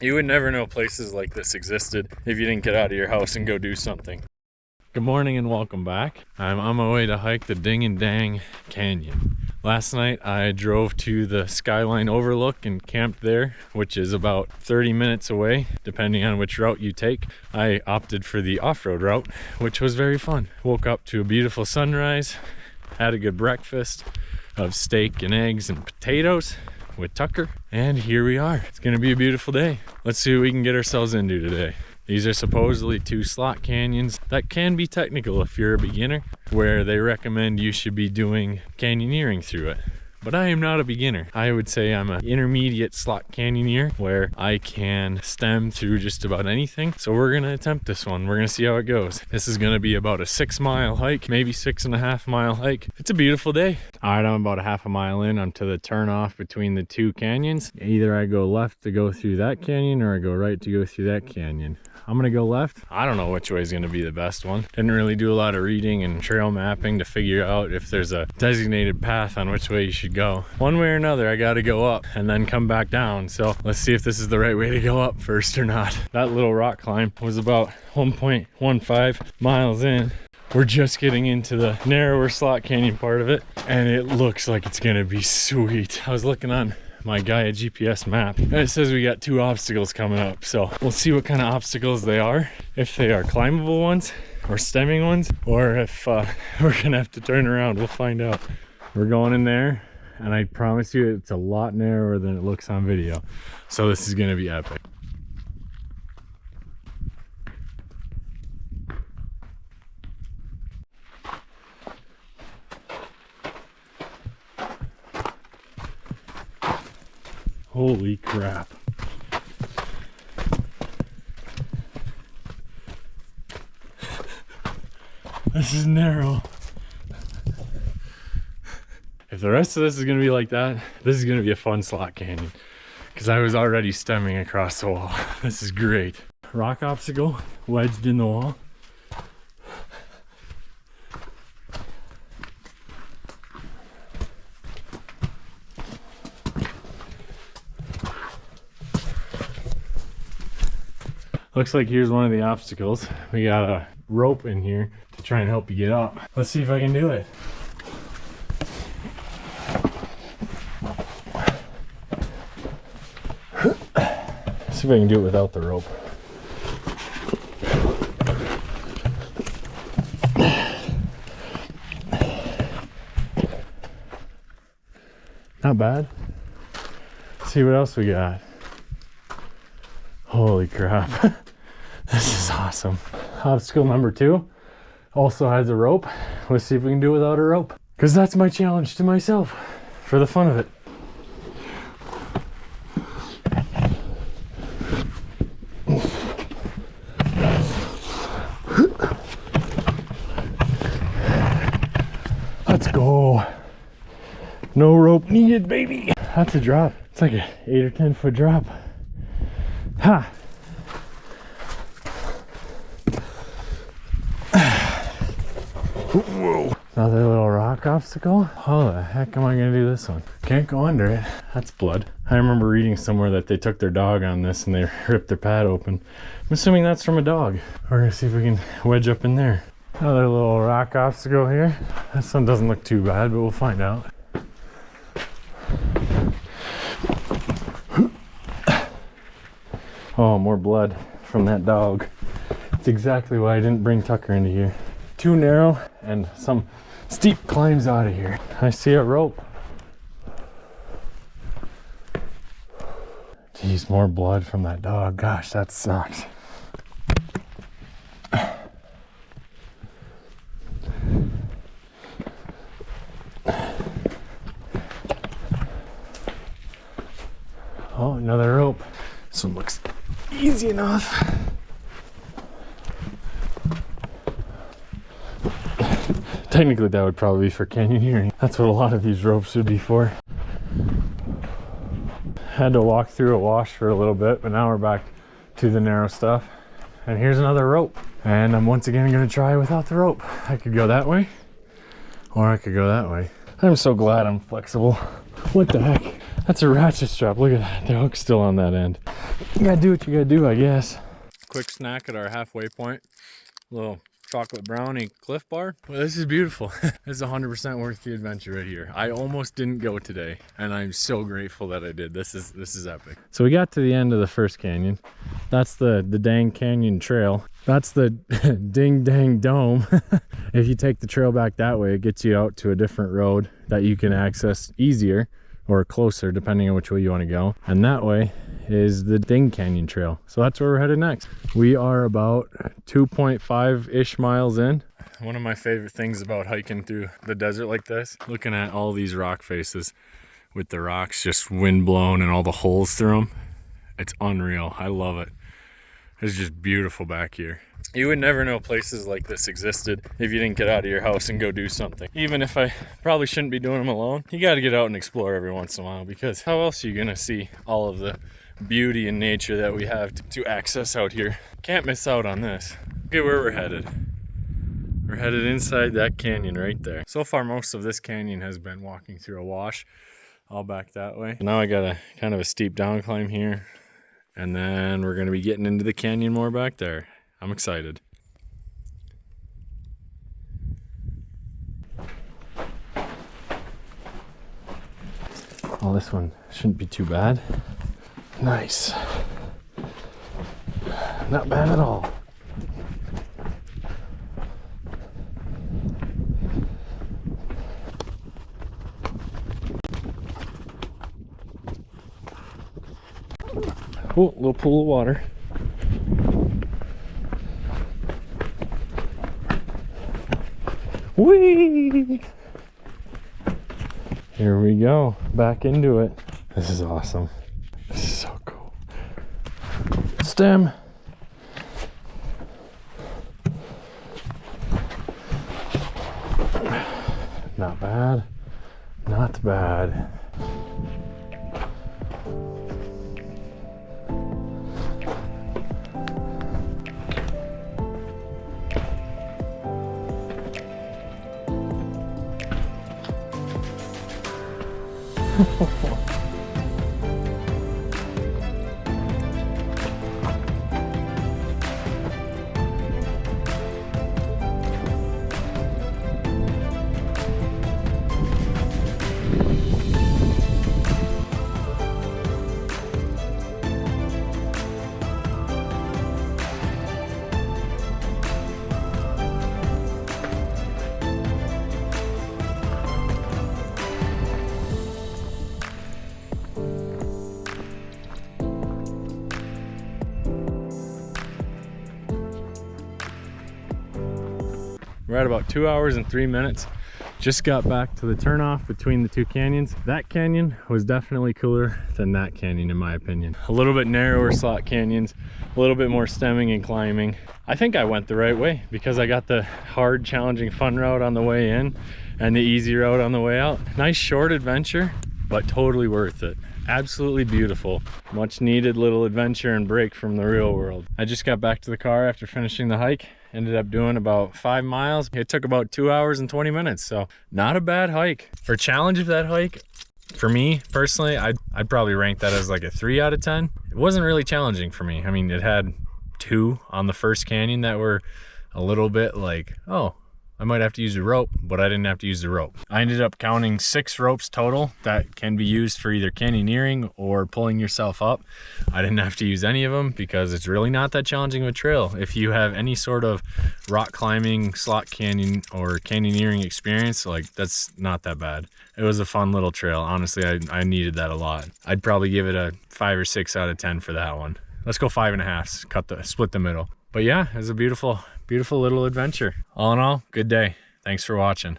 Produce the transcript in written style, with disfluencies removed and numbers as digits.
You would never know places like this existed if you didn't get out of your house and go do something. Good morning and welcome back. I'm on my way to hike the Ding and Dang Canyon. Last night I drove to the Skyline Overlook and camped there, which is about 30 minutes away, depending on which route you take. I opted for the off-road route, which was very fun. Woke up to a beautiful sunrise, had a good breakfast of steak and eggs and potatoes with Tucker, and here we are. It's gonna be a beautiful day. Let's see what we can get ourselves into today. These are supposedly 2 slot canyons that can be technical if you're a beginner, where they recommend you should be doing canyoneering through it. But I am not a beginner. I would say I'm an intermediate slot canyoneer where I can stem through just about anything. So we're gonna attempt this one. We're gonna see how it goes. This is gonna be about a 6-mile hike, maybe 6.5-mile hike. It's a beautiful day. All right, I'm about a half a mile in. I'm to the turnoff between the 2 canyons. Either I go left to go through that canyon or I go right to go through that canyon. I'm gonna go left. I don't know which way is gonna be the best one. Didn't really do a lot of reading and trail mapping to figure out if there's a designated path on which way you should go. One way or another, I gotta go up and then come back down. So let's see if this is the right way to go up first or not. That little rock climb was about 1.15 miles in. We're just getting into the narrower slot canyon part of it, and it looks like it's gonna be sweet. I was looking on my Gaia GPS map and it says we got 2 obstacles coming up, so we'll see what kind of obstacles they are, if they are climbable ones or stemming ones, or if we're gonna have to turn around. We'll find out. We're going in there, and I promise you it's a lot narrower than it looks on video, so this is gonna be epic. Holy crap. This is narrow. If the rest of this is gonna be like that, this is gonna be a fun slot canyon, because I was already stemming across the wall. This is great. Rock obstacle wedged in the wall. Looks like here's one of the obstacles. We got a rope in here to try and help you get up. Let's see if I can do it. See if I can do it without the rope. Not bad. Let's see what else we got. Holy crap. This is awesome. Obstacle number 2 also has a rope. Let's see if we can do it without a rope, because that's my challenge to myself for the fun of it. Let's go. No rope needed, baby. That's a drop. It's like a 8 or 10 foot drop. Ha! Whoa. Another little rock obstacle. How the heck am I gonna do this one? Can't go under it. That's blood. I remember reading somewhere that they took their dog on this and they ripped their pad open. I'm assuming that's from a dog. We're gonna see if we can wedge up in there. Another little rock obstacle here. This one doesn't look too bad, but we'll find out. Oh, more blood from that dog. That's exactly why I didn't bring Tucker into here. Too narrow and some steep climbs out of here. I see a rope. Jeez, more blood from that dog. Gosh, that sucks. Oh, another rope. This one looks easy enough. Technically that would probably be for canyoneering. That's what a lot of these ropes would be for. Had to walk through a wash for a little bit, but now we're back to the narrow stuff. And here's another rope. And I'm once again gonna try without the rope. I could go that way, or I could go that way. I'm so glad I'm flexible. What the heck? That's a ratchet strap. Look at that. The hook's still on that end. You gotta do what you gotta do, I guess. Quick snack at our halfway point. A little chocolate brownie Cliff Bar. Well, this is beautiful. This is 100% worth the adventure right here. I almost didn't go today, and I'm so grateful that I did. This is epic. So we got to the end of the first canyon. That's the Dang Canyon Trail. That's the Ding Dang Dome. If you take the trail back that way, it gets you out to a different road that you can access easier or closer depending on which way you want to go. And that way is the Ding Canyon Trail. So that's where we're headed next. We are about 2.5-ish miles in. One of my favorite things about hiking through the desert like this, looking at all these rock faces with the rocks just wind blown and all the holes through them. It's unreal. I love it. It's just beautiful back here. You would never know places like this existed if you didn't get out of your house and go do something. Even if I probably shouldn't be doing them alone, you got to get out and explore every once in a while, because how else are you going to see all of the beauty and nature that we have to access out here? Can't miss out on this. Look at where we're headed. We're headed inside that canyon right there. So far, most of this canyon has been walking through a wash all back that way. Now I got a kind of a steep down climb here, and then we're going to be getting into the canyon more back there. I'm excited. Oh, this one shouldn't be too bad. Nice. Not bad at all. Oh, little pool of water. Whee! Here we go, back into it. This is awesome. This is so cool. Stem. Not bad. Not bad. We're at about 2 hours and 3 minutes. Just got back to the turnoff between the two canyons. That canyon was definitely cooler than that canyon in my opinion. A little bit narrower slot canyons, a little bit more stemming and climbing. I think I went the right way because I got the hard, challenging, fun route on the way in and the easy route on the way out. Nice short adventure, but totally worth it. Absolutely beautiful. Much needed little adventure and break from the real world. I just got back to the car after finishing the hike. Ended up doing about 5 miles. It took about 2 hours and 20 minutes, so not a bad hike. For challenge of that hike, for me personally, I'd probably rank that as like a 3 out of 10. It wasn't really challenging for me. I mean, it had 2 on the first canyon that were a little bit like, oh, I might have to use a rope, but I didn't have to use the rope. I ended up counting 6 ropes total that can be used for either canyoneering or pulling yourself up. I didn't have to use any of them because it's really not that challenging of a trail. If you have any sort of rock climbing, slot canyon, or canyoneering experience, like that's not that bad. It was a fun little trail. Honestly, I needed that a lot. I'd probably give it a 5 or 6 out of 10 for that one. Let's go 5.5, split the middle. But yeah, it was a beautiful, beautiful little adventure. All in all, good day. Thanks for watching.